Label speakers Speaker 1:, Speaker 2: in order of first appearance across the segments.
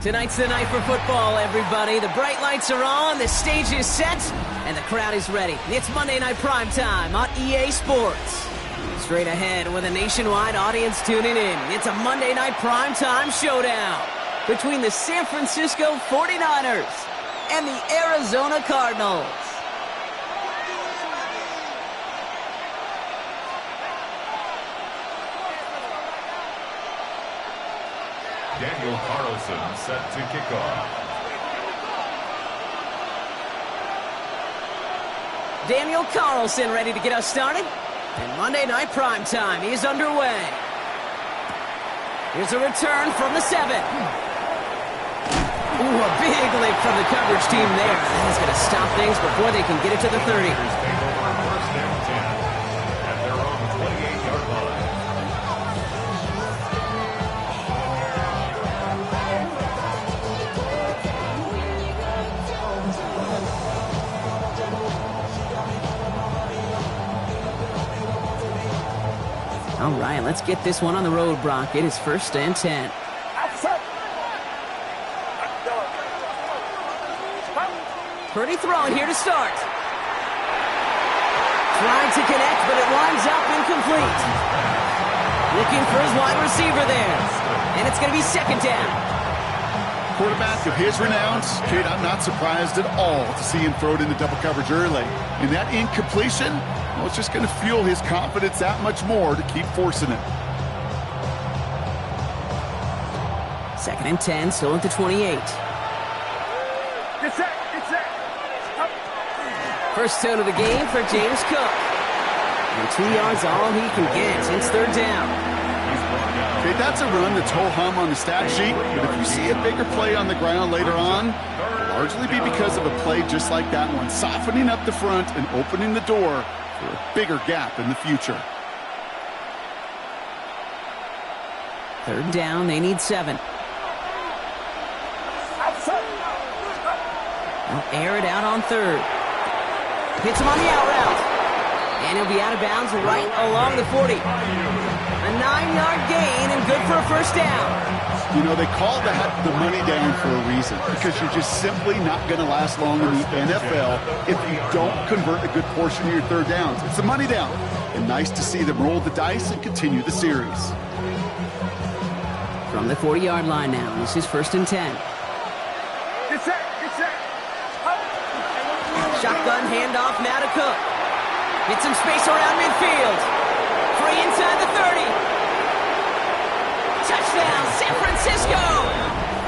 Speaker 1: Tonight's the night for football, everybody. The bright lights are on, the stage is set, and the crowd is ready. It's Monday Night Primetime on EA Sports. Straight ahead with a nationwide audience tuning in, it's a Monday Night Primetime showdown between the San Francisco 49ers and the Arizona Cardinals.
Speaker 2: Daniel Carlson set to kick off.
Speaker 1: Daniel Carlson ready to get us started. And Monday Night Primetime is underway. Here's a return from the 7. Ooh, a big lick from the coverage team there. That is going to stop things before they can get it to the 30.
Speaker 2: First and 10 at their own 28-yard line.
Speaker 1: All right, let's get this one on the road, Brock. It is first and 10. Purdy throwing here to start. Trying to connect, but it winds up incomplete. Looking for his wide receiver there. And it's going to be second down.
Speaker 3: Quarterback of his renowns, Kate, I'm not surprised at all to see him throw it into double coverage early. And that incompletion, well, it's just going to fuel his confidence that much more to keep forcing it.
Speaker 1: Second and 10, still at the 28. First down of the game for James Cook. And 2 yards all he can get. It's third down.
Speaker 3: Okay, that's a run that's ho-hum on the stat sheet, but if you see a bigger play on the ground later on, it'll largely be because of a play just like that one, softening up the front and opening the door for a bigger gap in the future.
Speaker 1: Third down, they need 7. They'll air it out on third. Hits him on the out route. And he'll be out of bounds right along the 40. A 9-yard gain and good for a first down.
Speaker 3: You know, they call that the money down for a reason, because you're just simply not going to last long in the NFL if you don't convert a good portion of your third downs. It's the money down. And nice to see them roll the dice and continue the series.
Speaker 1: From the 40-yard line now, this is first and 10. Shotgun handoff now to Cook. Get some space around midfield. Free inside the 30. Touchdown, San Francisco!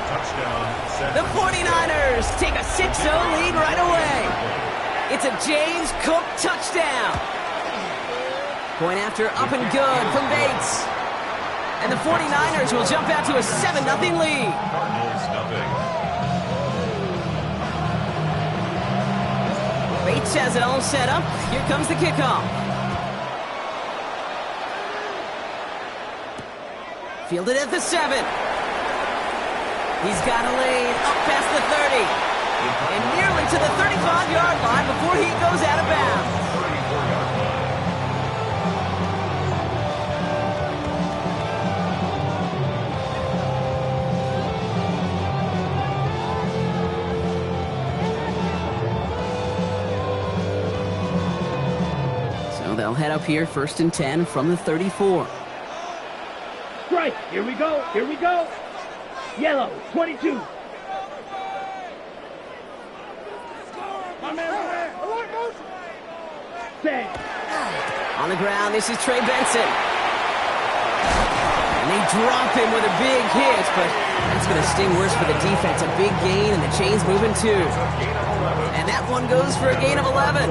Speaker 2: Touchdown,
Speaker 1: The 49ers take a 6-0 lead right away. It's a James Cook touchdown. Point after up and good from Bates. And the 49ers will jump out to a 7-0 lead.
Speaker 2: Cardinals nothing.
Speaker 1: Bates has it all set up. Here comes the kickoff. Fielded at the 7. He's got a lane up past the 30. And nearly to the 35-yard line before he goes out of bounds. They'll head up here, first and 10 from the 34.
Speaker 4: Strike, here we go, here we go. Yellow, 22. Stay.
Speaker 1: On the ground, this is Trey Benson. And they drop him with a big hit, but that's going to sting worse for the defense. A big gain, and the chain's moving too. And that one goes for a gain of 11.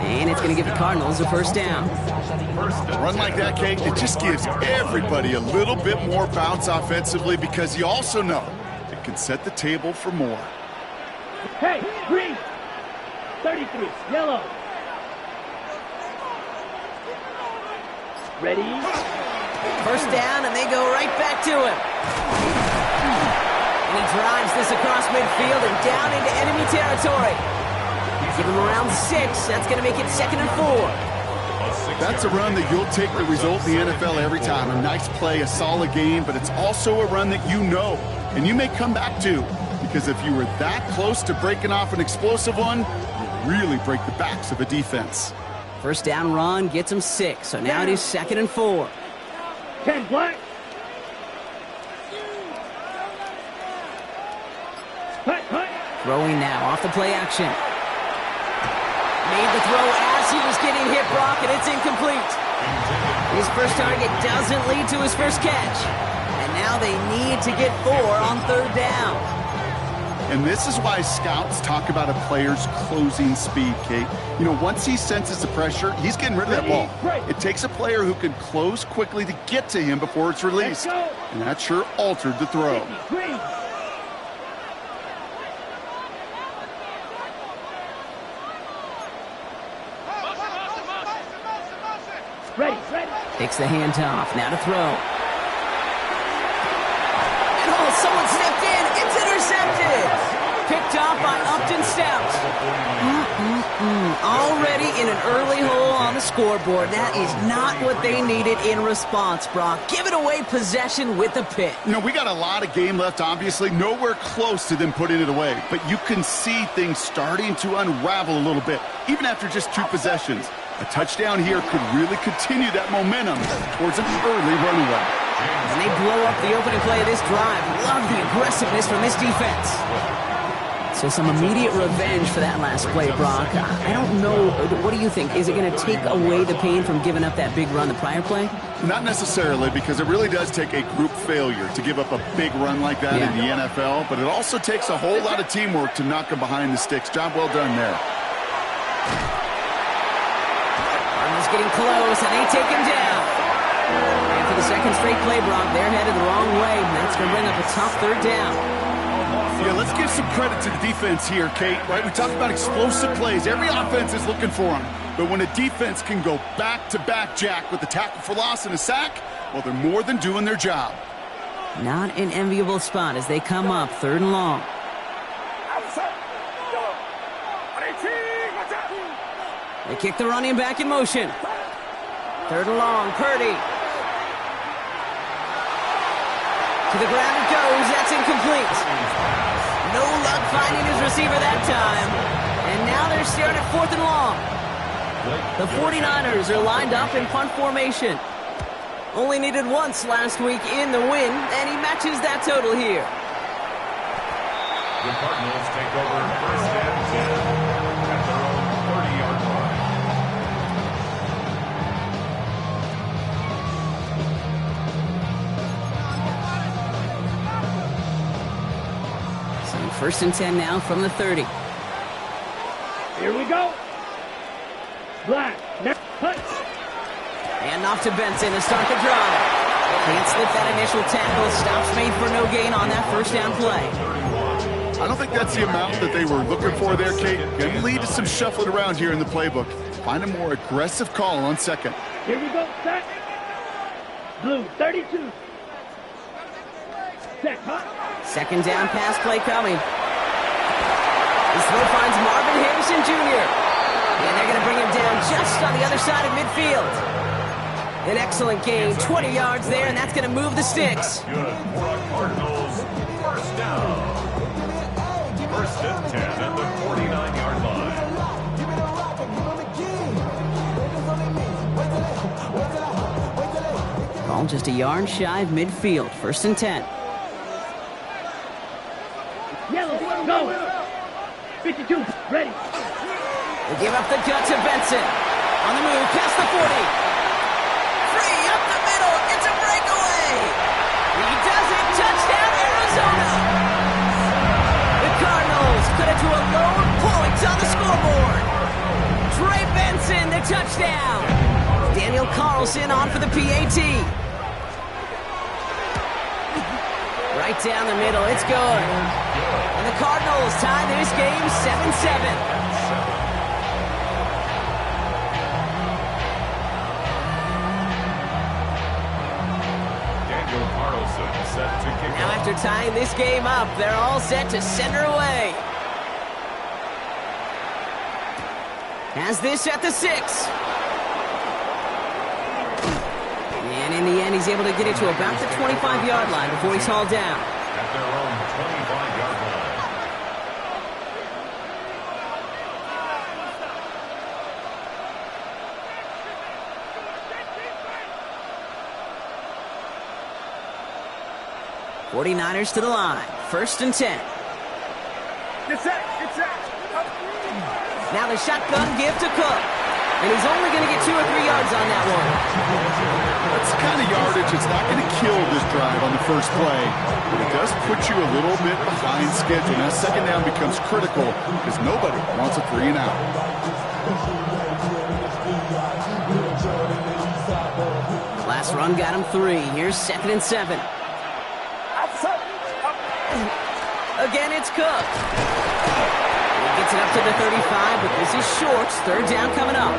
Speaker 1: And it's going to give the Cardinals a first down.
Speaker 3: A run like that, Kate, it just gives everybody a little bit more bounce offensively, because you also know it can set the table for more.
Speaker 4: Hey, green. 33, yellow. Ready?
Speaker 1: First down, and they go right back to him. And he drives this across midfield and down into enemy territory. Give him around 6. That's going to make it second and 4.
Speaker 3: That's a run that you'll take the result in the NFL every time. A nice play, a solid game, but it's also a run that you know And you may come back too, because if you were that close to breaking off an explosive one, you really break the backs of a defense.
Speaker 1: First down run gets him 6, so now it is 2nd and 4.
Speaker 4: 10 black. Hut.
Speaker 1: Throwing now off the play action. Made the throw as he was getting hit, Brock, and it's incomplete. His first target doesn't lead to his first catch. And now they need to get 4 on 3rd down.
Speaker 3: And this is why scouts talk about a player's closing speed, Kate. You know, once he senses the pressure, he's getting rid of that ball. It takes a player who can close quickly to get to him before it's released. And that sure altered the throw.
Speaker 4: Ready.
Speaker 1: Takes the handoff, now to throw. And someone stepped in, it's intercepted! Picked off by Upton Stout. Already in an early hole on the scoreboard. That is not what they needed in response, Brock. Giving away possession with the pick.
Speaker 3: You know, we got a lot of game left, obviously. Nowhere close to them putting it away. But you can see things starting to unravel a little bit, even after just 2 possessions. A touchdown here could really continue that momentum towards an early runaway.
Speaker 1: And they blow up the opening play of this drive. Love the aggressiveness from this defense. So some immediate revenge for that last play, Brock. I don't know. What do you think? Is it going to take away the pain from giving up that big run the prior play?
Speaker 3: Not necessarily, because it really does take a group failure to give up a big run like that in the NFL. But it also takes a whole lot of teamwork to knock them behind the sticks. Job well done there.
Speaker 1: Getting close, and they take him down. And for the second straight play, Brock, they're headed the wrong way. And that's going to bring up a tough 3rd down.
Speaker 3: Yeah, let's give some credit to the defense here, Kate. Right? We talked about explosive plays. Every offense is looking for them. But when a defense can go back-to-back, Jack, with a tackle for loss and a sack, well, they're more than doing their job.
Speaker 1: Not an enviable spot as they come up 3rd and long. They kick the running back in motion. 3rd and long, Purdy. To the ground it goes, that's incomplete. No luck finding his receiver that time. And now they're staring at 4th and long. The 49ers are lined up in punt formation. Only needed once last week in the win, and he matches that total here.
Speaker 2: The Cardinals take over 1st and 10 at their own 30-yard line.
Speaker 1: So 1st and 10 now from the 30.
Speaker 4: Here we go. Black. Next punch.
Speaker 1: And off to Benson to start the drive. Can't slip that initial tackle. Stops made for no gain on that 1st down play.
Speaker 3: I don't think that's the amount that they were looking for there, Kate. Going to lead to some shuffling around here in the playbook. Find a more aggressive call on 2nd.
Speaker 4: Here we go. Set. Blue 32. Set. Hot.
Speaker 1: 2nd down pass play coming. This throw finds Marvin Harrison Jr. And they're going to bring him down just on the other side of midfield. An excellent gain, 20 yards there, and that's going to move the sticks.
Speaker 2: Good for the Cardinals. 1st down. 1st and 10 at the 49-yard line.
Speaker 1: Ball just a yard shy of midfield. 1st and 10.
Speaker 4: Yellow. Go. 52. Ready.
Speaker 1: They give up the gut to Benson. On the move, past the 40. Free up the middle. It's a breakaway. He does it. Touchdown, Arizona. The Cardinals cut it to a lone point on the scoreboard. Trey Benson, the touchdown. Daniel Carlson on for the PAT. Right down the middle. It's good. And the Cardinals tie this game 7-7. Now after tying this game up, they're all set to send her away. Has this at the 6. And in the end, he's able to get it to about the 25-yard line before he's hauled down.
Speaker 2: At their own
Speaker 1: 49ers to the line. 1st and 10.
Speaker 4: Get set.
Speaker 1: Now the shotgun give to Cook. And he's only going to get 2 or 3 yards on that one.
Speaker 3: That's the kind of yardage that's not going to kill this drive on the first play. But it does put you a little bit behind schedule. Now second down becomes critical because nobody wants a 3 and out.
Speaker 1: Last run got him 3. Here's 2nd and 7. Again, it's Cook. He gets it up to the 35, but this is short. 3rd down coming up.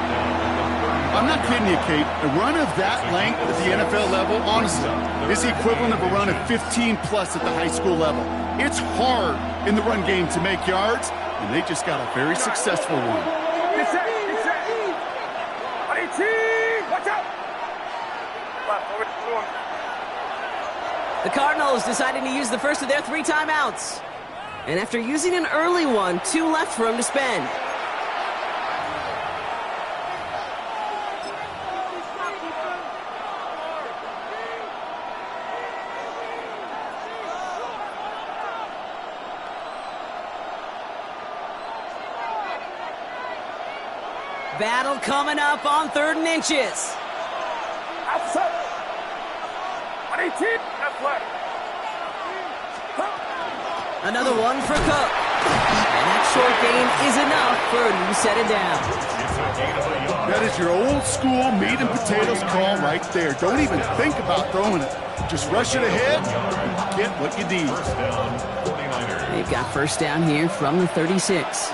Speaker 3: I'm not kidding you, Kate. A run of that length at the NFL level, honestly, is the equivalent of a run of 15-plus at the high school level. It's hard in the run game to make yards, and they just got a very successful one.
Speaker 4: Get set. Watch out.
Speaker 1: The Cardinals deciding to use the first of their 3 timeouts. And after using an early one, 2 left for him to spend. Battle coming up on 3rd and inches.
Speaker 4: Outside. 18. Left flag.
Speaker 1: Another one for Cook. And that short gain is enough for a new set of downs.
Speaker 3: That is your old school meat and potatoes call right there. Don't even think about throwing it. Just rush it ahead and get what you need.
Speaker 1: They've got 1st down here from the 36.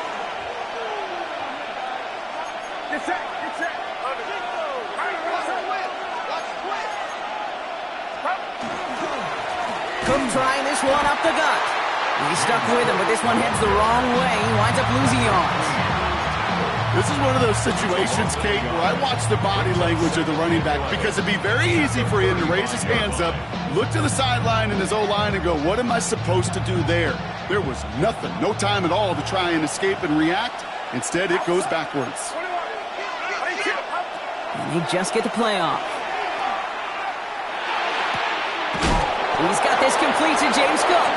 Speaker 1: Cook trying this one up the gut. He's stuck with him, but this one heads the wrong way. He winds up losing yards.
Speaker 3: This is one of those situations, Kate, where I watch the body language of the running back because it'd be very easy for him to raise his hands up, look to the sideline in his O-line and go, what am I supposed to do there? There was nothing, no time at all to try and escape and react. Instead, it goes backwards.
Speaker 1: And they just get the playoff. He's got this complete to James Cook.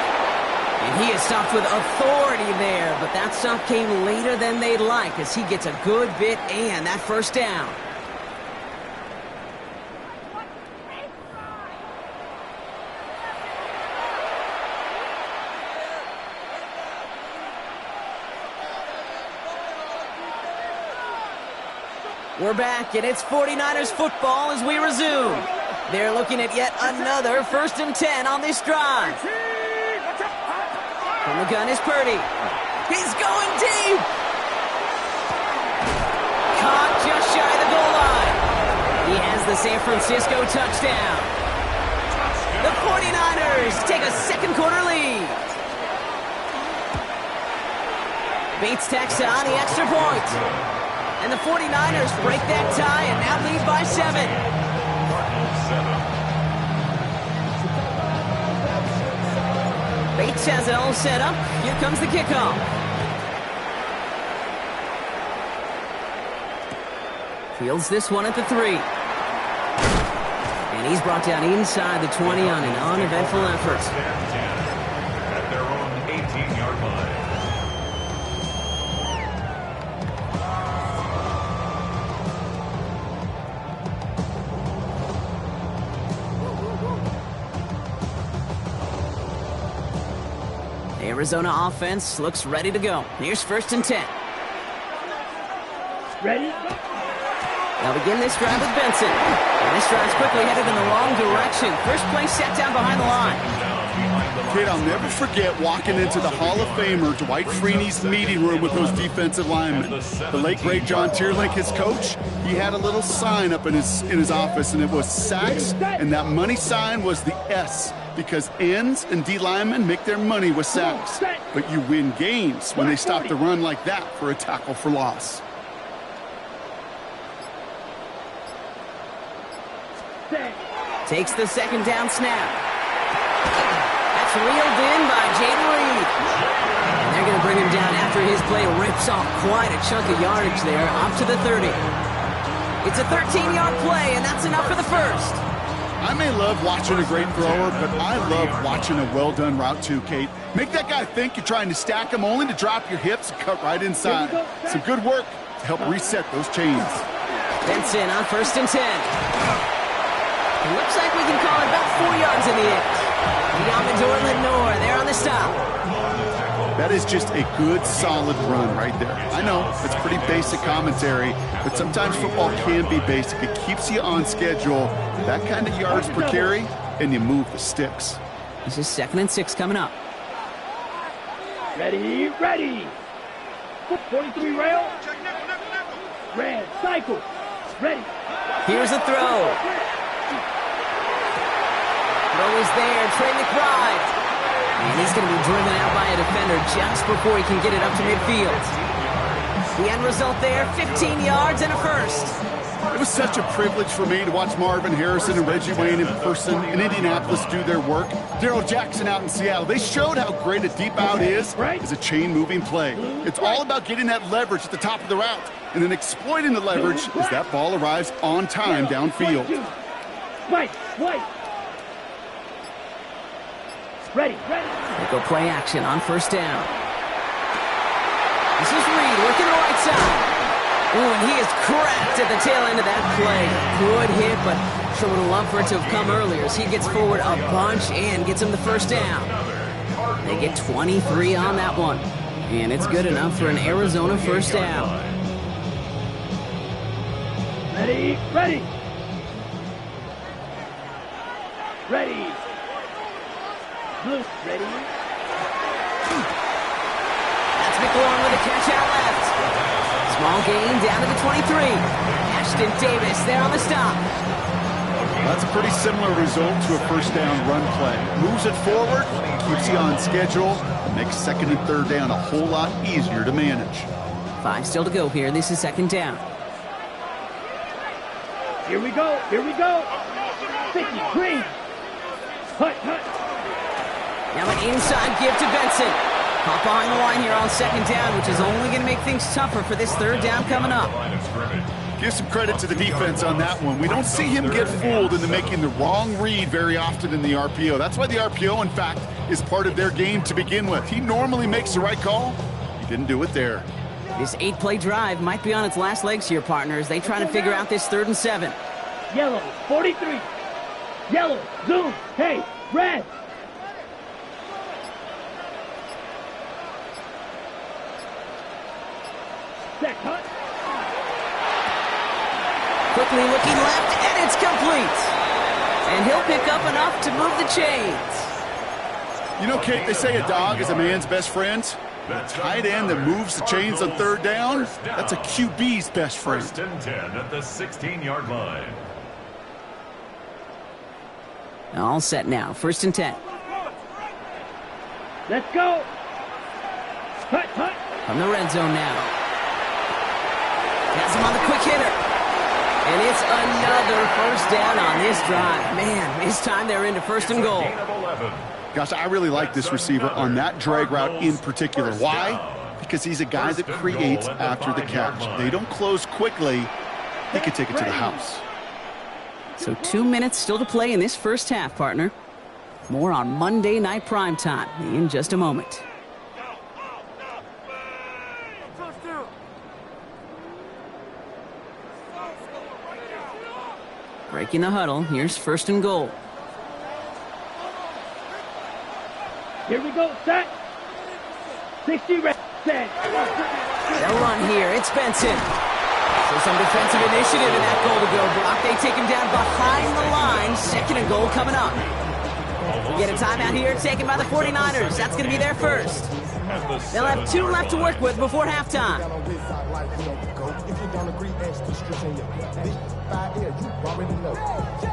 Speaker 1: And he is stopped with authority there, but that stop came later than they'd like as he gets a good bit and that 1st down. We're back, and it's 49ers football as we resume. They're looking at yet another 1st and 10 on this drive. From the gun is Purdy. He's going deep. Caught just shy of the goal line. He has the San Francisco touchdown. The 49ers take a 2nd quarter lead. Bates tacks on the extra point. And the 49ers break that tie and now lead by 7. Bates has it all set up. Here comes the kickoff. Fields this one at the 3. And he's brought down inside the 20 on an uneventful effort.
Speaker 2: At their own 18-yard line.
Speaker 1: Arizona offense looks ready to go. Here's 1st and 10.
Speaker 4: Ready?
Speaker 1: They'll begin this drive with Benson. And this drive's quickly headed in the wrong direction. First play set down behind the line.
Speaker 3: Kid, I'll never forget walking into the Hall of Famer Dwight Freeney's meeting room with those defensive linemen. The late, great John Tierlink, his coach, he had a little sign up in his office, and it was sacks, and that money sign was the S, because ends and D linemen make their money with sacks. But you win games when they stop the run like that for a tackle for loss.
Speaker 1: Takes the 2nd down snap. That's reeled in by Jaden Reed. And they're going to bring him down after his play rips off quite a chunk of yardage there, up to the 30. It's a 13-yard play, and that's enough for the 1st.
Speaker 3: I may love watching a great thrower, but I love watching a well-done route too, Kate. Make that guy think you're trying to stack him only to drop your hips and cut right inside. Some good work to help reset those chains.
Speaker 1: Benson on 1st and 10. It looks like we can call it about 4 yards in the end. Amador Lenore there on the stop.
Speaker 3: That is just a good, solid run right there. I know, it's pretty basic commentary, but sometimes football can be basic. It keeps you on schedule. That kind of yards per carry, and you move the sticks.
Speaker 1: This is 2nd and 6 coming up.
Speaker 4: Ready, ready. 43 rail. Red, cycle. Ready.
Speaker 1: Here's a throw. Throw is there, Trey McBride. And he's going to be driven out by a defender just before he can get it up to midfield. The end result there, 15 yards and a first.
Speaker 3: It was such a privilege for me to watch Marvin Harrison and Reggie Wayne in person in Indianapolis do their work. Daryl Jackson out in Seattle. They showed how great a deep out is as a chain-moving play. It's all about getting that leverage at the top of the route and then exploiting the leverage as that ball arrives on time downfield.
Speaker 4: White. Ready.
Speaker 1: They go play action on 1st down. This is Reed working the right side. Oh, and he is cracked at the tail end of that play. Good hit, but sure would have loved for it to have come earlier as he gets forward a bunch and gets him the 1st down. They get 23 on that one. And it's good enough for an Arizona 1st down.
Speaker 4: Ready. Blue, ready.
Speaker 1: That's McLaurin with a catch out left. Small gain down to the 23. Ashton Davis there on the stop.
Speaker 3: That's a pretty similar result to a 1st down run play. Moves it forward, keeps you on schedule, and makes 2nd and 3rd down a whole lot easier to manage.
Speaker 1: 5 still to go here. This is 2nd down.
Speaker 4: Here we go. 50, green. Hut.
Speaker 1: Now an inside give to Benson. Caught behind the line here on 2nd down, which is only going to make things tougher for this 3rd down coming up.
Speaker 3: Give some credit to the defense on that one. We don't see him get fooled into making the wrong read very often in the RPO. That's why the RPO, in fact, is part of their game to begin with. He normally makes the right call. He didn't do it there.
Speaker 1: This 8-play drive might be on its last legs here, partners. They try to figure out this 3rd and 7.
Speaker 4: Yellow, 43. Yellow, zoom. Hey, red.
Speaker 1: Quickly looking left, and it's complete. And he'll pick up enough to move the chains.
Speaker 3: You know, Kate, they say a dog is a man's best friend. The tight end that moves the chains on 3rd down, that's a QB's best friend.
Speaker 2: 1st and 10 at the 16-yard line.
Speaker 1: All set now, 1st and 10.
Speaker 4: Let's go. Hut.
Speaker 1: From the red zone now. Has him on the quick hitter. And it's another 1st down on this drive. Man, this time they're into 1st and goal.
Speaker 3: Gosh, I really like this receiver on that drag route in particular. Why? Because he's a guy that creates after the catch. They don't close quickly. He could take it to the house.
Speaker 1: So 2 minutes still to play in this 1st half, partner. More on Monday Night Primetime in just a moment. Breaking the huddle, here's 1st and goal.
Speaker 4: Here we go, set. 60 red, set.
Speaker 1: They'll run here, it's Benson. So some defensive initiative in that goal to go block. They take him down behind the line. 2nd and goal coming up. We get a timeout here taken by the 49ers. That's going to be their first. They'll have 2 left to work with before halftime.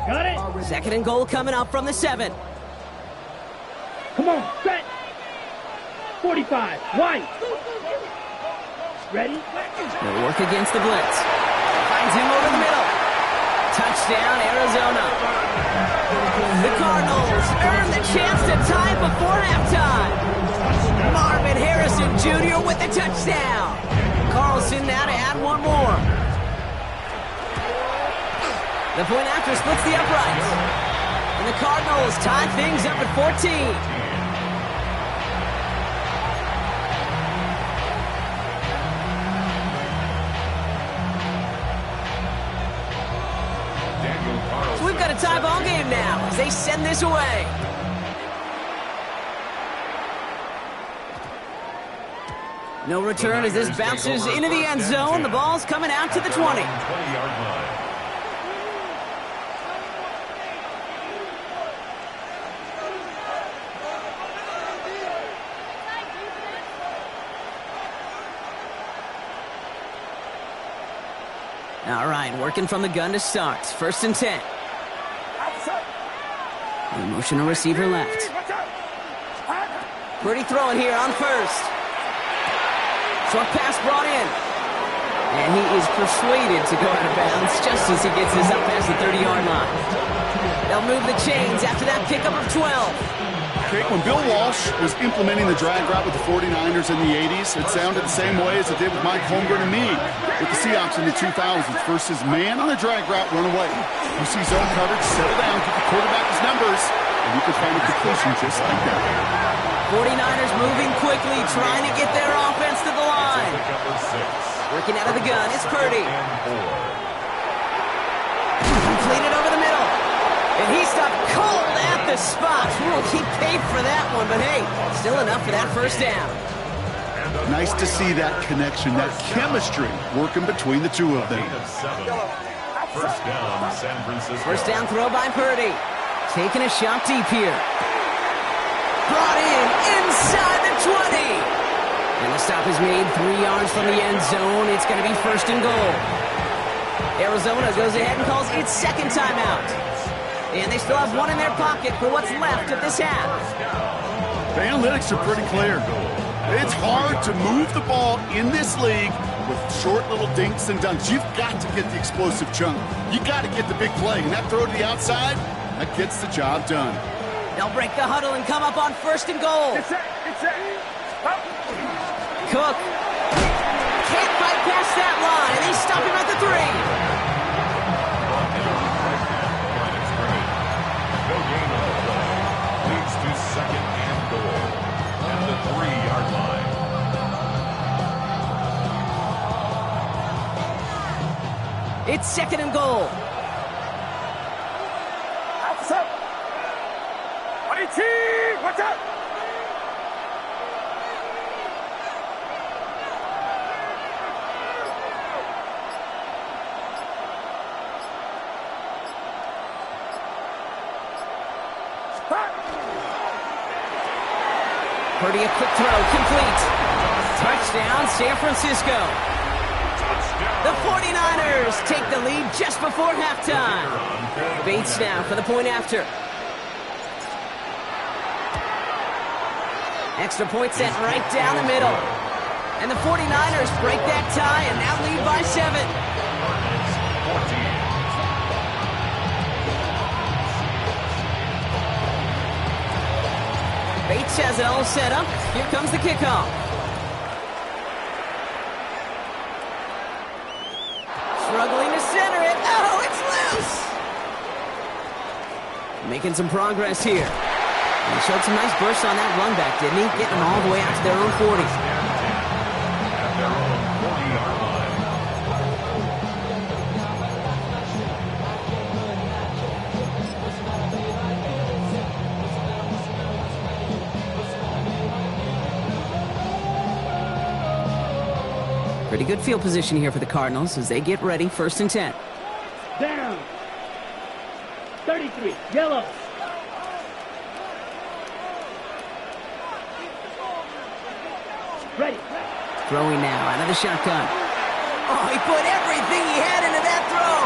Speaker 4: Got it.
Speaker 1: 2nd and goal coming up from the 7.
Speaker 4: Come on, set. 45, white. Ready?
Speaker 1: They'll work against the blitz. Finds him over the middle. Touchdown, Arizona. The Cardinals earn the chance to tie before halftime. Marvin Harrison Jr. with the touchdown. Carlson now to add one more. The point after splits the uprights. And the Cardinals tie things up at 14. So we've got a tie ball game now as they send this away. No return as this bounces into the end zone. The ball's coming out to the 20. All right, working from the gun to start. 1st and 10. The motion receiver left. Pretty throwing here on 1st. Short pass brought in. And he is persuaded to go out of bounds just as he gets this up past the 30-yard line. They'll move the chains after that pickup of 12.
Speaker 3: Okay, when Bill Walsh was implementing the drag route with the 49ers in the 80s, it sounded the same way as it did with Mike Holmgren and me with the Seahawks in the 2000s versus man on the drag route, run away. You see zone coverage, settle down, get the quarterback his numbers, and you can find a completion just like that.
Speaker 1: 49ers moving quickly, trying to get their offense to the line. Working out of the gun, it's Purdy. Completed over the middle. And he stopped cold at the spot. Ooh, he paid for that one, but hey, still enough for that 1st down.
Speaker 3: Nice to see that connection, that chemistry working between the two of them.
Speaker 2: 1st down, San Francisco.
Speaker 1: 1st down throw by Purdy. Taking a shot deep here. Brought in inside the 20. And the stop is made 3 yards from the end zone. It's going to be 1st and goal. Arizona goes ahead and calls its 2nd timeout. And they still have one in their pocket for what's left of this half.
Speaker 3: The analytics are pretty clear. It's hard to move the ball in this league with short little dinks and dunks. You've got to get the explosive chunk. You got to get the big play. And that throw to the outside, that gets the job done.
Speaker 1: They'll break the huddle and come up on 1st and goal. Cook can't fight past that line. And they stop him at the 3.
Speaker 2: No gain on the play. Leads to 2nd and goal. At the 3-yard line.
Speaker 1: It's 2nd and goal.
Speaker 4: Watch out!
Speaker 1: Purdy, a quick throw, complete. Touchdown, San Francisco. The 49ers take the lead just before halftime. Bates now for the point after. Extra point set right down the middle. And the 49ers break that tie and now lead by 7. Bates has it all set up. Here comes the kickoff. Struggling to center it. Oh, it's loose. Making some progress here. He showed some nice bursts on that run back, didn't he? Getting them all the way out to their own 40.
Speaker 2: At their own 40-yard line.
Speaker 1: Pretty good field position here for the Cardinals as they get ready. 1st and 10.
Speaker 4: Down. 33. Yellow. Ready.
Speaker 1: Throwing now out of the shotgun. Oh, he put everything he had into that throw.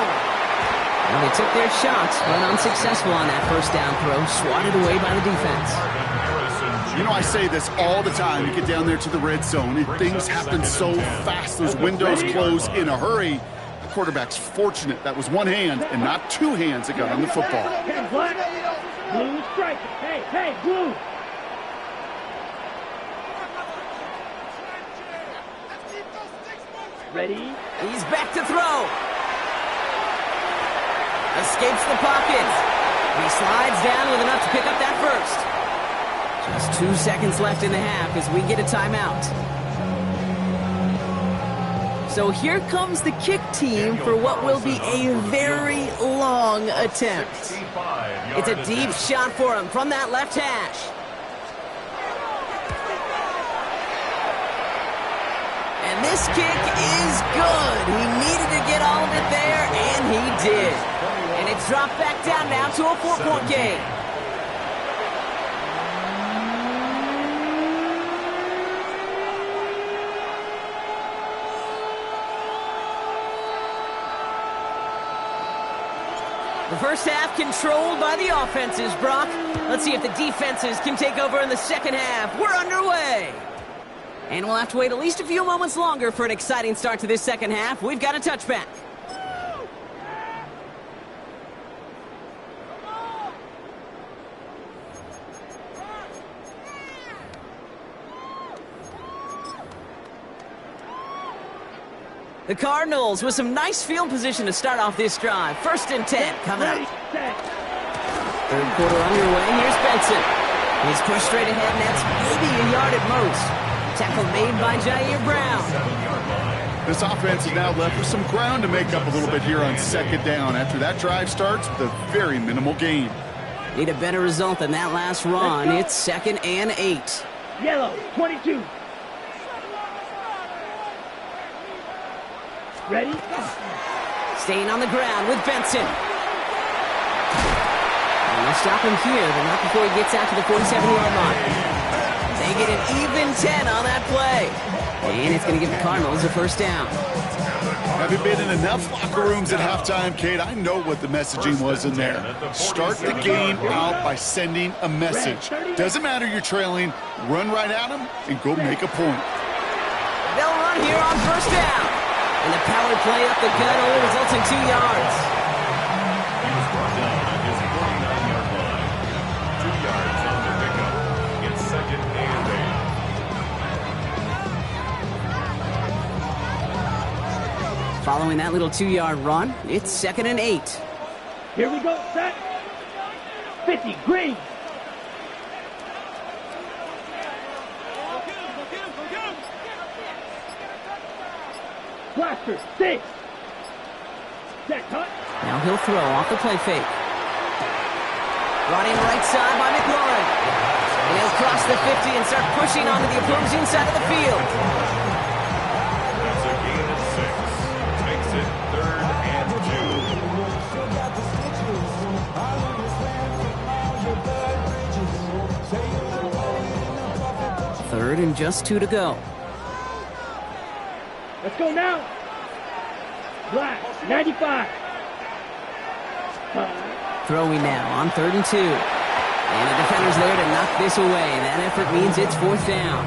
Speaker 1: Well, they took their shots, but unsuccessful on that 1st down throw. Swatted away by the defense.
Speaker 3: You know, I say this all the time. You get down there to the red zone, and things happen so fast. Those windows close in a hurry. The quarterback's fortunate that was one hand and not 2 hands that got on the football.
Speaker 4: Hey, black. Blue strike. Hey, blue. Ready?
Speaker 1: He's back to throw. Escapes the pocket. He slides down with enough to pick up that first. Just 2 seconds left in the half as we get a timeout. So here comes the kick team for what will be a very long attempt. It's a deep shot for him from that left hash. And this kick is good. He needed to get all of it there, and he did. And it's dropped back down now to a 4-point game. The first half controlled by the offenses, Brock. Let's see if the defenses can take over in the second half. We're underway. And we'll have to wait at least a few moments longer for an exciting start to this second half. We've got a touchback. The Cardinals with some nice field position to start off this drive. 1st and 10 coming up. Third quarter underway. Here's Benson. He's pushed straight ahead, and that's maybe a yard at most. Tackle made by Jair Brown.
Speaker 3: This offense is now left with some ground to make up a little bit here on 2nd down after that drive starts with a very minimal gain.
Speaker 1: Need a better result than that last run. It's 2nd and 8.
Speaker 4: Yellow, 22. Ready?
Speaker 1: Staying on the ground with Benson. And they'll stop him here, but not before he gets out to the 47-yard line. They get an even 10 on that play. And it's going to give the Cardinals a 1st down.
Speaker 3: Having been in enough locker rooms at halftime, Kate, I know what the messaging was in there. Start the game out by sending a message. Doesn't matter you're trailing, run right at them and go make a point.
Speaker 1: They'll run here on 1st down. And the power play up the gut only results in 2 yards.
Speaker 2: He was brought down at his 49-yard line. 2 yards on the pickup. It's 2nd and 8.
Speaker 1: Following that little 2-yard run, it's 2nd and 8.
Speaker 4: Here we go, set. 50, green. Blaster, 6. Set, cut.
Speaker 1: Now he'll throw off the play fake. Running right side by McLaurin. And he'll cross the 50 and start pushing onto the opposing side of the field.
Speaker 2: That's a gain of 6. Makes it 3rd and 2.
Speaker 1: 3rd and just 2 to go.
Speaker 4: Let's go now. Black, 95.
Speaker 1: Throwing now on 3rd and 2. And the defender's there to knock this away. That effort means it's 4th down.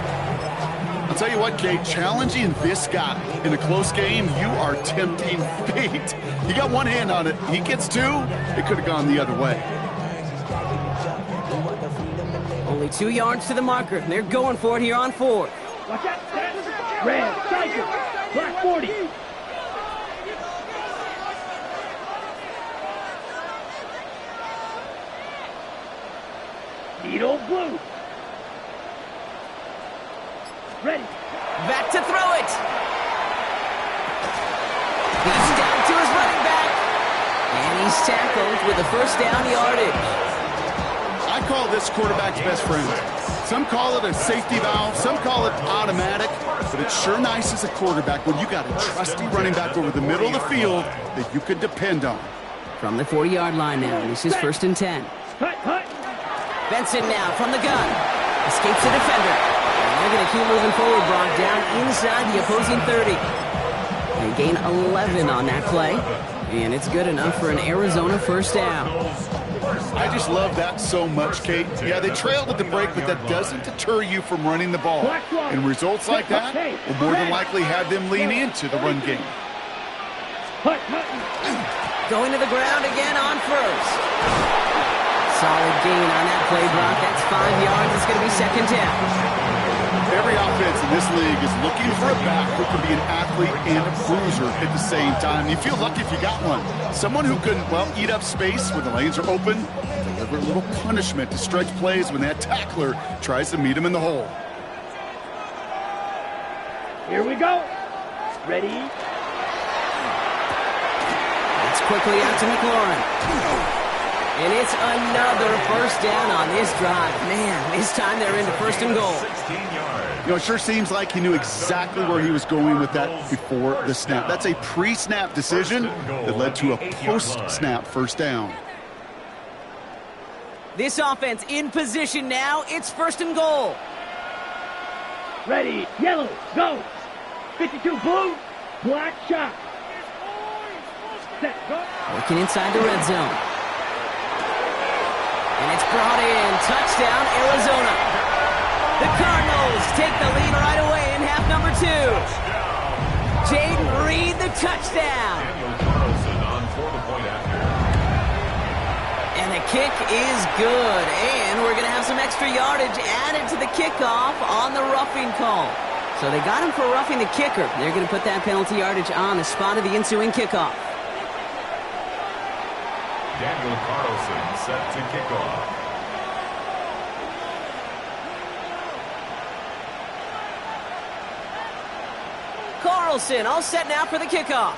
Speaker 3: I'll tell you what, Kate, challenging this guy in a close game, you are tempting fate. You got one hand on it. He gets 2. It could have gone the other way.
Speaker 1: Only 2 yards to the marker. They're going for it here on 4th.
Speaker 4: Watch out, set. Red, cycle. Black, 40. Needle blue. Ready.
Speaker 1: Back to throw it. He's down to his running back. And he's tackled with a 1st down yardage.
Speaker 3: I call this quarterback's best friend. Some call it a safety valve, some call it automatic, but it's sure nice as a quarterback when you got a trusty running back over the middle of the field that you could depend on.
Speaker 1: From the 40-yard line now, this is 1st and 10.
Speaker 4: Cut.
Speaker 1: Benson now from the gun. Escapes the defender. And they're going to keep moving forward, Brock, down inside the opposing 30. They gain 11 on that play. And it's good enough for an Arizona 1st down.
Speaker 3: I just love that so much, Kate. Yeah, they trailed at the break, but that doesn't deter you from running the ball. And results like that will more than likely have them lean into the run game.
Speaker 1: Going to the ground again on 1st. Solid gain on that play, Brock. That's 5 yards. It's going to be 2nd down.
Speaker 3: Every offense in this league is looking for a back who can be an athlete and a bruiser at the same time. You feel lucky if you got one. Someone who can, well, eat up space when the lanes are open, deliver a little punishment to stretch plays when that tackler tries to meet him in the hole.
Speaker 4: Here we go. Ready?
Speaker 1: It's quickly out to McLaurin. And it's another first down on this drive. Man, this time they're into first and goal.
Speaker 2: 16 yards.
Speaker 3: You know, it sure seems like he knew exactly where he was going with that before the snap. That's a pre-snap decision that led to a post-snap first down.
Speaker 1: This offense in position now. It's first and goal.
Speaker 4: Ready? Yellow. Go. 52 blue. Black shot. Set. Go.
Speaker 1: Working inside the red zone. And it's brought in. Touchdown, Arizona. The Cardinals take the lead right away in half number 2. Jaden Reed, the touchdown.
Speaker 2: Daniel Carlson on for the point after.
Speaker 1: And the kick is good. And we're going to have some extra yardage added to the kickoff on the roughing call. So they got him for roughing the kicker. They're going to put that penalty yardage on the spot of the ensuing kickoff.
Speaker 2: Daniel Carlson set to kick off.
Speaker 1: Carlson all set now for the kickoff.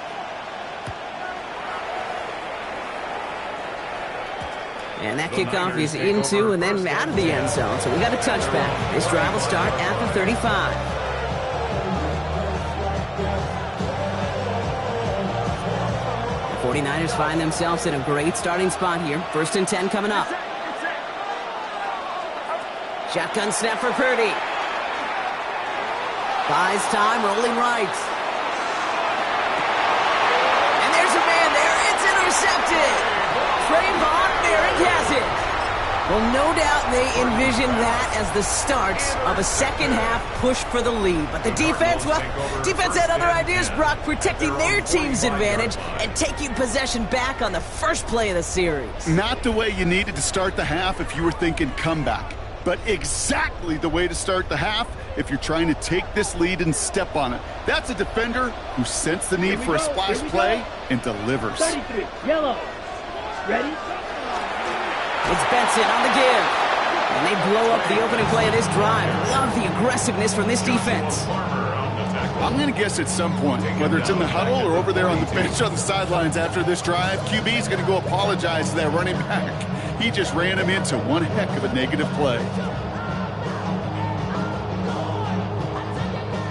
Speaker 1: And that kickoff is into and then out of the end zone. So we got a touchback. This drive will start at the 35. The 49ers find themselves in a great starting spot here. First and 10 coming up. Shotgun snap for Purdy. Buys time, rolling right. And there's a man there. It's intercepted. Trayvon Merrick has it. Well, no doubt they envisioned that as the start of a second-half push for the lead. But the defense, well, defense had other ideas, Brock, protecting their team's advantage and taking possession back on the first play of the series.
Speaker 3: Not the way you needed to start the half if you were thinking comeback, but exactly the way to start the half if you're trying to take this lead and step on it. That's a defender who sensed the need for a splash play and delivers.
Speaker 4: 33, yellow. Ready?
Speaker 1: It's Benson on the give. And they blow up the opening play of this drive. Love the aggressiveness from this defense.
Speaker 3: I'm going to guess at some point, whether it's in the huddle or over there on the bench on the sidelines after this drive, QB is going to go apologize to that running back. He just ran him into one heck of a negative play.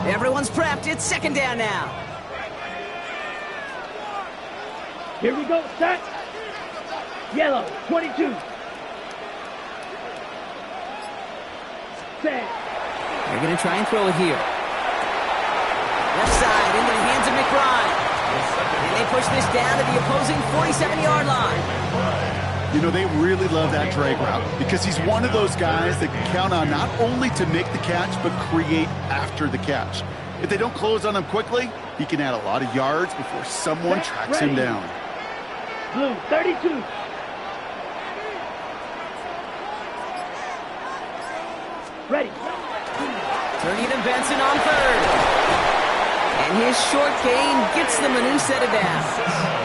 Speaker 1: Everyone's prepped. It's second down now.
Speaker 4: Here we go. Set. Yellow. 22. Set.
Speaker 1: They're going to try and throw it here. Left side into the hands of McBride. And they push this down to the opposing 47-yard line.
Speaker 3: You know, they really love that drag route because he's one of those guys that can count on not only to make the catch, but create after the catch. If they don't close on him quickly, he can add a lot of yards before someone tracks him down.
Speaker 4: Blue, 32. Ready.
Speaker 1: Turning to Benson on third. And his short gain gets them a new set of downs.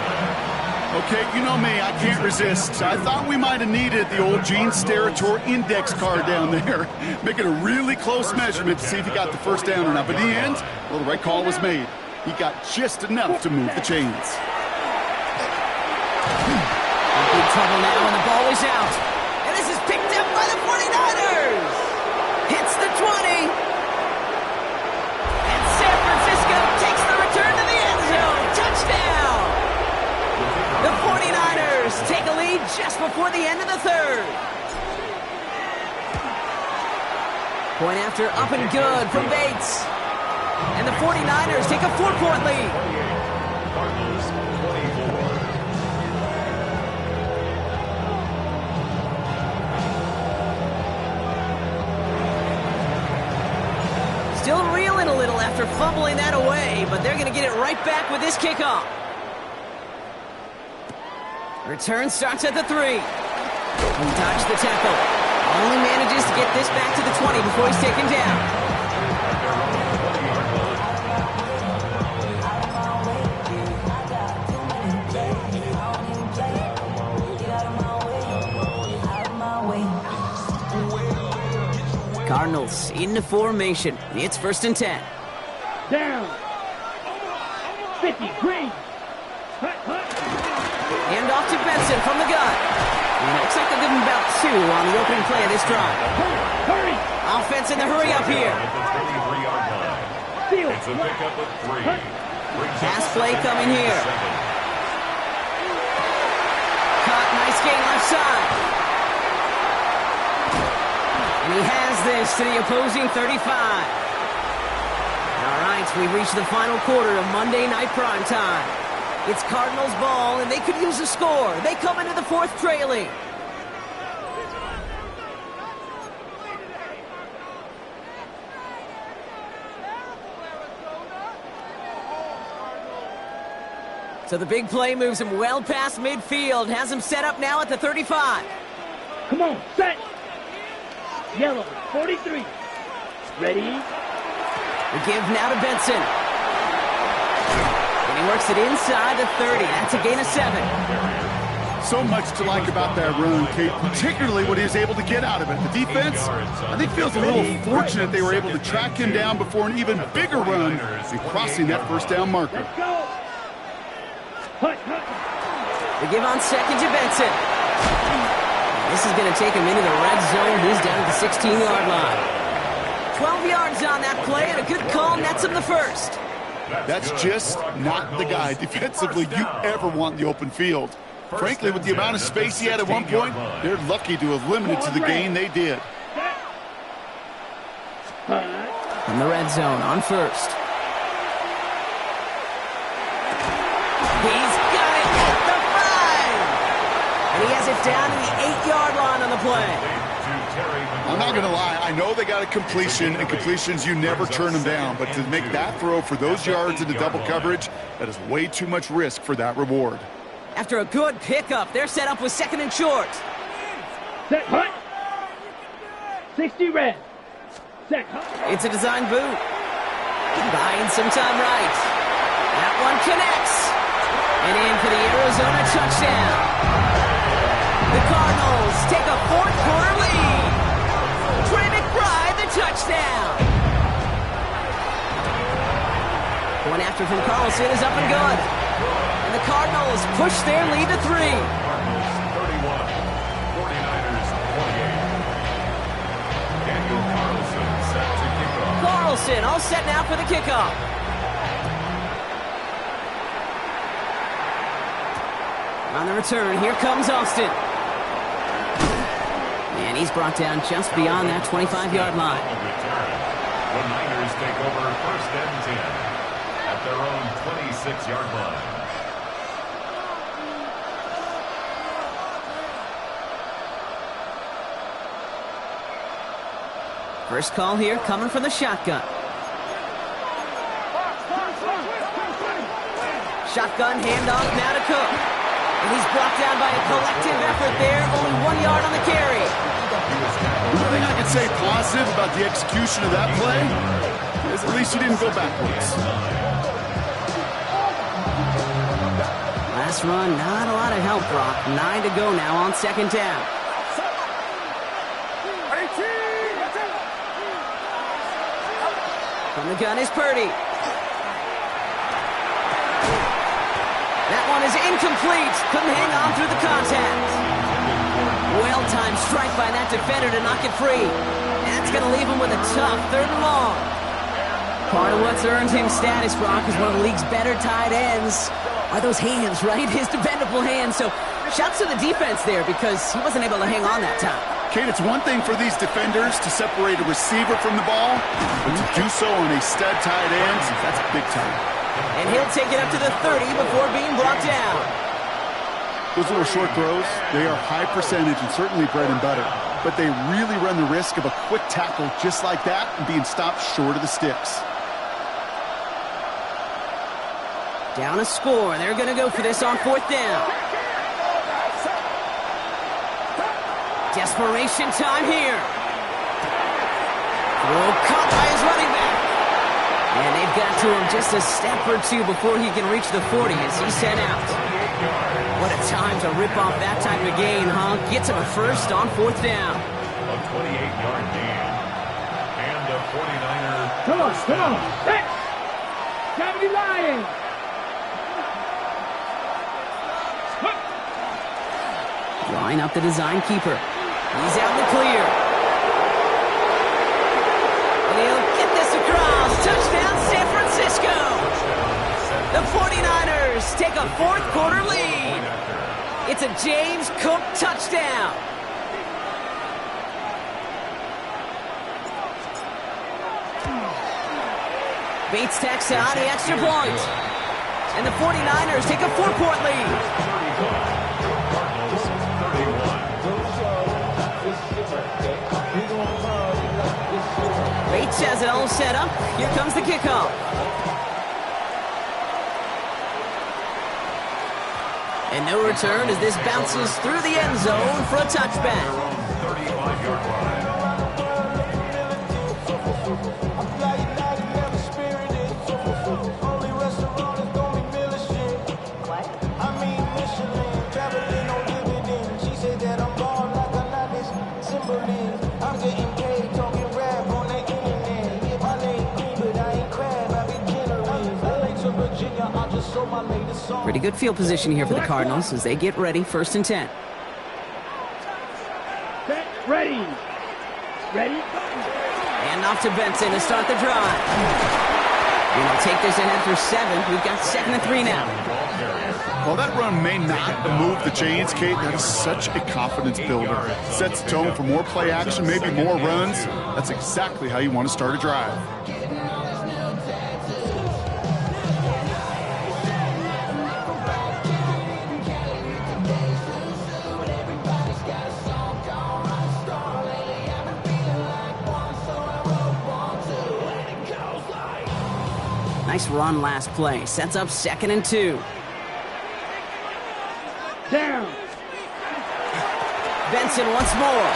Speaker 3: Okay, you know me, I can't resist. I thought we might have needed the old Gene Steratore index card down there. Making a really close measurement to see if he got the first down or not. But in the end, well, the right call was made. He got just enough to move the chains.
Speaker 1: In big trouble now, and the ball is out. And this is picked up by the 49ers. Hits the 20. And San Francisco takes the return to the end zone. Touchdown. The 49ers take a lead just before the end of the third. Point after up and good from Bates. And the 49ers take a 4-point lead.
Speaker 2: Cardinals 24.
Speaker 1: Still reeling a little after fumbling that away, but they're going to get it right back with this kickoff. Return starts at the 3. He dodged the tackle. Only manages to get this back to the 20 before he's taken down. Cardinals into formation. It's 1st and 10.
Speaker 4: Down. 50, green. Hut, hut.
Speaker 1: Hand off to Benson from the gun. And it looks like they'll give him about 2 on the opening play of this drive.
Speaker 4: Hurry.
Speaker 1: Offense in the hurry up here.
Speaker 2: At the 33-yard line.
Speaker 4: Field.
Speaker 2: It's a pickup of 3.
Speaker 1: Pass play coming here. Caught, nice gain left side. And he has this to the opposing 35. All right, we reached the final quarter of Monday Night Primetime. It's Cardinals ball, and they could use a score. They come into the 4th trailing. So the big play moves him well past midfield, has him set up now at the 35.
Speaker 4: Come on, set. Yellow, 43. Ready?
Speaker 1: The give now to Benson. And he works it inside the 30. That's a gain of 7.
Speaker 3: So much to like about that run, Kate, particularly what he was able to get out of it. The defense, I think, feels a little fortunate they were able to track him down before an even bigger run and crossing that 1st down marker.
Speaker 4: Let's go. Hut, hut.
Speaker 1: The give on 2nd to Benson. This is going to take him into the red zone. He's down at the 16-yard line. 12 yards on that play, and a good call nets him the 1st.
Speaker 3: That's just not the guy defensively you ever want in the open field. Frankly, with the amount of space he had at one point, they're lucky to have limited to the gain they did.
Speaker 1: In the red zone on 1st. He's got it at the 5. And he has it down to the 8-yard line on the play.
Speaker 3: I'm not going to lie. I know they got a completion, and completions, you never turn them down. But to make that throw for those yards into double coverage, that is way too much risk for that reward.
Speaker 1: After a good pickup, they're set up with 2nd and short.
Speaker 4: Set, hut. 60 red. Set, hut.
Speaker 1: It's a design boot. Buying some time right. That one connects. And in for the Arizona touchdown. The Cardinals take a 4th quarter lead. Trey McBride, the touchdown. One after from Carlson is up and good. And the Cardinals push their lead to 3.
Speaker 2: Cardinals 31, 49ers 28. Daniel Carlson set to kick off.
Speaker 1: Carlson all set now for the kickoff. On the return, here comes Austin. And he's brought down just beyond that 25-yard line.
Speaker 2: The Niners take over 1st and 10 at their own 26-yard line.
Speaker 1: First call here coming from the shotgun. Shotgun handoff now to Cook. And he's brought down by a collective effort there. Only 1 yard on the carry.
Speaker 3: The only thing I can say positive about the execution of that play is at least he didn't go backwards.
Speaker 1: Last run, not a lot of help, Brock. 9 to go now on 2nd down. From the gun is Purdy. That one is incomplete. Couldn't hang on through the contact. Well-timed strike by that defender to knock it free. That's going to leave him with a tough 3rd and long. Part of what's earned him status, Brock, is one of the league's better tight ends. Are those hands, right? His dependable hands. So shouts to the defense there because he wasn't able to hang on that time.
Speaker 3: Kate, it's one thing for these defenders to separate a receiver from the ball, but to do so on a stud tight end, that's big time.
Speaker 1: And he'll take it up to the 30 before being brought down.
Speaker 3: Those little short throws, they are high percentage and certainly bread and butter, but they really run the risk of a quick tackle just like that and being stopped short of the sticks.
Speaker 1: Down a score. They're going to go for this on 4th down. Desperation time here. Throw caught by his running back. And they've got to him just a step or 2 before he can reach the 40 as he's sent out. What a time to rip off that type of gain, huh? Gets him a 1st on 4th down.
Speaker 2: A 28-yard gain. 49er.
Speaker 4: Come on, come on. Hey! Time to be lying.
Speaker 1: Drawing up the design keeper. He's out in the clear. And he'll get this across. Touchdown, San Francisco. The 49ers take a fourth quarter lead. It's a James Cook touchdown. Bates tacks on the extra point. And the 49ers take a 4-point lead. Bates has it all set up. Here comes the kickoff. And no return as this bounces through the end zone for a touchback.
Speaker 2: 35-yard line.
Speaker 1: Pretty good field position here for the Cardinals as they get ready, 1st and 10.
Speaker 4: Set, ready. Ready.
Speaker 1: And off to Benson to start the drive. And they'll take this ahead for 7. We've got 2nd and 3 now.
Speaker 3: Well, that run may not move the chains, Kate. That is such a confidence builder. Sets the tone for more play action, maybe more runs. That's exactly how you want to start a drive.
Speaker 1: Nice run last play. Sets up 2nd and 2.
Speaker 4: Down.
Speaker 1: Benson once more.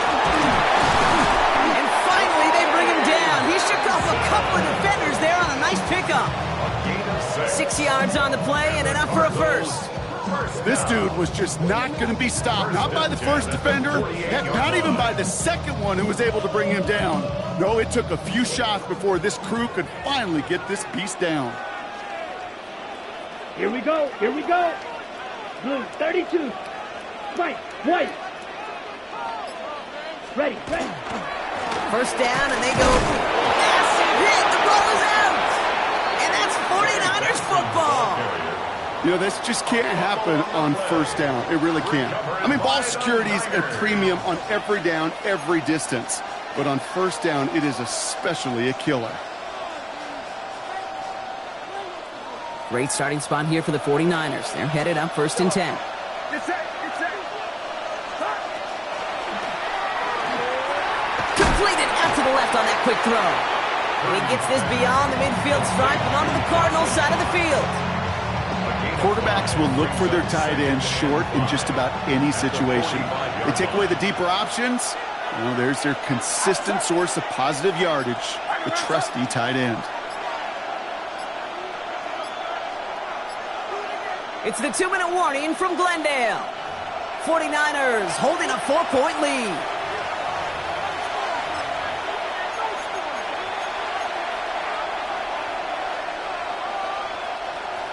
Speaker 1: And finally they bring him down. He shook off a couple of defenders there on a nice pickup. 6 yards on the play and enough for a first.
Speaker 3: This dude was just not going to be stopped. Not by the first defender, heck, not even by the second one who was able to bring him down. No, it took a few shots before this crew could finally get this beast down.
Speaker 4: Here we go. Here we go. Blue 32. White. White. Ready. Ready.
Speaker 1: First down, and they go massive hit. The ball is out. And that's 49ers football.
Speaker 3: You know, this just can't happen on 1st down. It really can't. I mean, ball security is a premium on every down, every distance. But on 1st down, it is especially a killer.
Speaker 1: Great starting spot here for the 49ers. They're headed up 1st and 10. Completed out to the left on that quick throw. And he gets this beyond the midfield stripe and onto the Cardinals side of the field.
Speaker 3: Quarterbacks will look for their tight end short in just about any situation. They take away the deeper options. Well, there's their consistent source of positive yardage, the trusty tight end.
Speaker 1: It's the 2-minute warning from Glendale. 49ers holding a 4-point lead.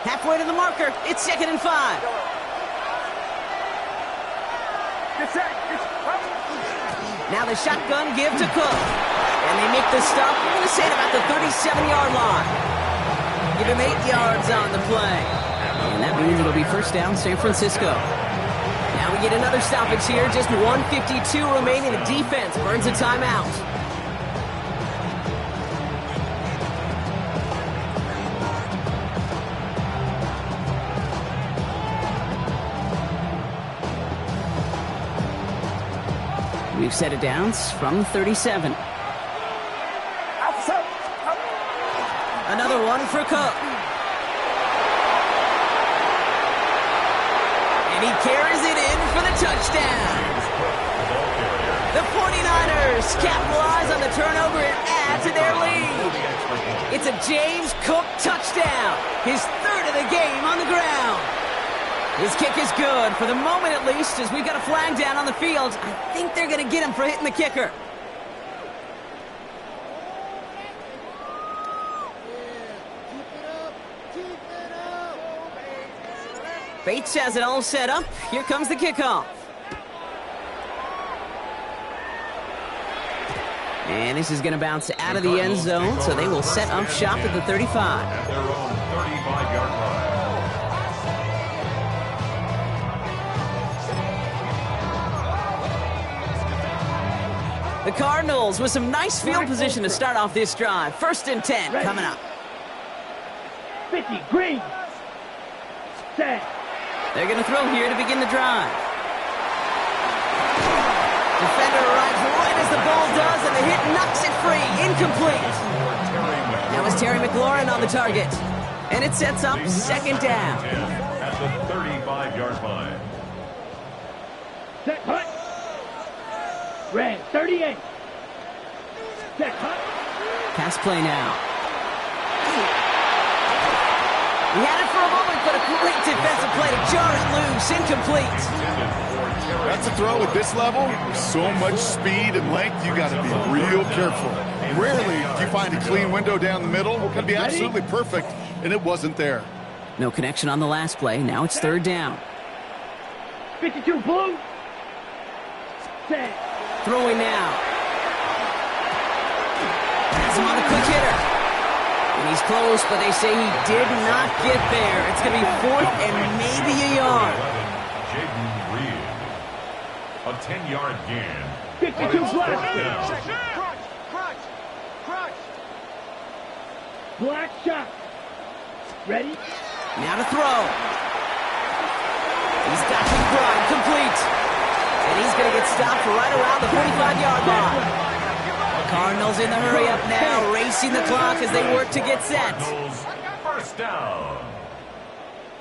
Speaker 1: Halfway to the marker. It's 2nd and 5. Now the shotgun give to Cook. And they make the stop, I'm going to say, at about the 37-yard line. Give him 8 yards on the play. And that means it'll be 1st down, San Francisco. Now we get another stoppage here. Just 1:52 remaining. The defense burns a timeout. We've set it down from 37. Another one for Cook. And he carries it in for the touchdown. The 49ers capitalize on the turnover and add to their lead. It's a James Cook touchdown. His 3rd of the game on the ground. His kick is good, for the moment at least, as we've got a flag down on the field. I think they're going to get him for hitting the kicker. Bates has it all set up. Here comes the kickoff. And this is going to bounce out of the end zone, so they will set up shop at the 35.
Speaker 2: At their own 35-yard line.
Speaker 1: The Cardinals with some nice field position to start off this drive. 1st and 10 coming up.
Speaker 4: 50, green. Set.
Speaker 1: They're going to throw here to begin the drive. Defender arrives right as the ball does, and the hit knocks it free. Incomplete. That was Terry McLaurin on the target. And it sets up 2nd down.
Speaker 2: At the 35-yard line.
Speaker 4: Set, hut. Red, 38. Set, hut.
Speaker 1: Pass play now. He had it for a moment, but a great defensive play to jar it loose. Incomplete.
Speaker 3: That's a throw at this level. With so much speed and length, you got to be real careful. Rarely do you find a clean window down the middle. It could be absolutely perfect, and it wasn't there.
Speaker 1: No connection on the last play. Now it's 3rd down.
Speaker 4: 52, blue. Set.
Speaker 1: Throwing now. Has him on the quick hitter. And he's close, but they say he did not get there. It's going to be 4th and maybe a yard.
Speaker 2: A 10-yard gain.
Speaker 4: 52 black. Black shot. Ready?
Speaker 1: Now to throw. He's got McBride complete. And he's going to get stopped right around the 45-yard line. The Cardinals in the hurry up now, racing the clock as they work to get set.
Speaker 2: First down.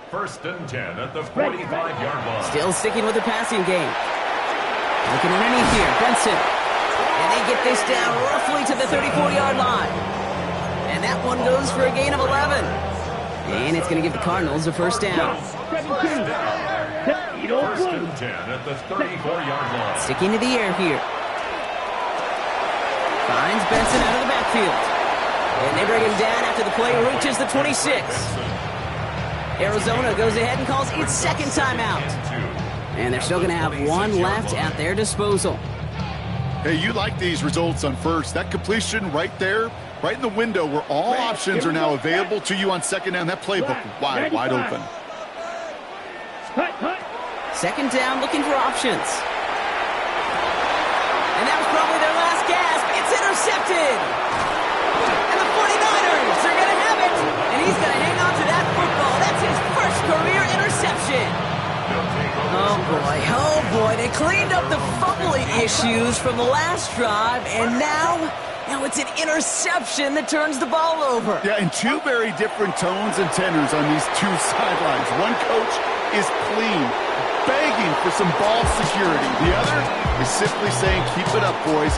Speaker 2: 1st and 10 at the 45-yard line.
Speaker 1: Still sticking with the passing game. Looking underneath here, Benson. And they get this down roughly to the 34-yard line. And that one goes for a gain of 11. And it's going to give the Cardinals a 1st down.
Speaker 4: 17.
Speaker 2: 1st and 10 at the 34-yard line.
Speaker 1: Sticking to the air here. Finds Benson out of the backfield. And they bring him down after the play reaches the 26. Arizona goes ahead and calls its 2nd timeout. And they're still going to have one left at their disposal.
Speaker 3: Hey, you like these results on 1st. That completion right there, right in the window where all options are now available to you on 2nd down. That playbook wide open.
Speaker 1: 2nd down, looking for options. And that was probably their last gasp. It's intercepted. And the 49ers are going to have it. And he's going to hang on to that football. That's his 1st career interception. Oh boy, they cleaned up the fumbling issues from the last drive, and now it's an interception that turns the ball over.
Speaker 3: Yeah, and 2 very different tones and tenors on these 2 sidelines. One coach is clean, begging for some ball security. The other is simply saying, keep it up, boys.